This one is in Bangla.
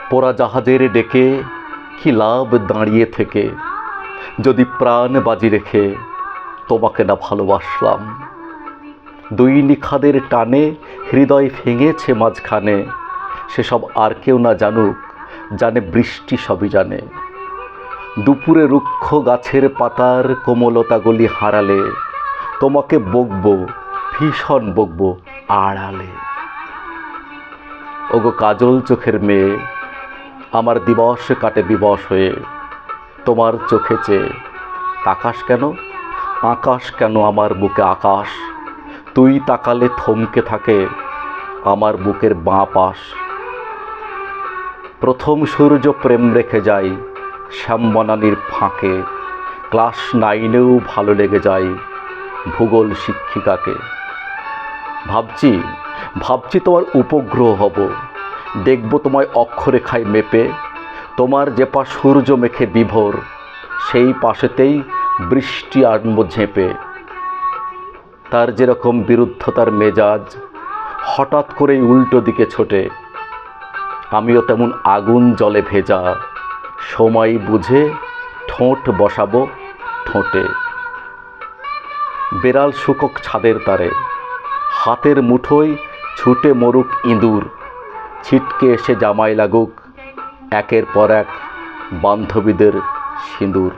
পোড়া জাহাজের ডেকে কি লাভ দাঁড়িয়ে থেকে, যদি প্রাণ বাজি রেখে তোমাকে না ভালোবাসলাম। দুই নিখাদের টানে হৃদয় ভেঙেছে মাঝখানে, সেসব আর কেউ না জানুক, জানে বৃষ্টি সবই জানে। দুপুরে রুক্ষ গাছের পাতার কোমলতাগুলি হারালে তোমাকে বকবো, ভীষণ বকবো আড়ালে। ওগো কাজল চোখের মেয়ে, আমার দিবস কাটে বিবশ হয়ে, তোমার চোখে চেয়ে আকাশ কেন, আকাশ কেন আমার বুকে আকাশ, তুই তাকালে থমকে থাকে আমার বুকের বাঁ পাশ। প্রথম সূর্য প্রেম রেখে যায় শ্যামবনানীর ফাঁকে, ক্লাস 9-এও ভালো লেগে যায় ভূগোল শিক্ষিকাকে। ভাবছি তোমার উপগ্রহ হব, দেখব তোমায় অক্ষরেখায় মেপে, তোমার যে পা সূর্য মেখে বিভোর, সেই পাশেতেই বৃষ্টি আনব ঝেঁপে। তার যেরকম বিরুদ্ধতার মেজাজ হঠাৎ করেই উল্টো দিকে ছোটে, আমিও তেমন আগুন জলে ভেজা, সময় বুঝে ঠোঁট বসাবো ঠোঁটে। বেড়াল শুকক ছাদের তারে, হাতের মুঠোয় ছুটে মরুক ইঁদুর, ছিটকে এসে জামাই লাগুক একের পর এক বান্ধবীদের সিঁদুর।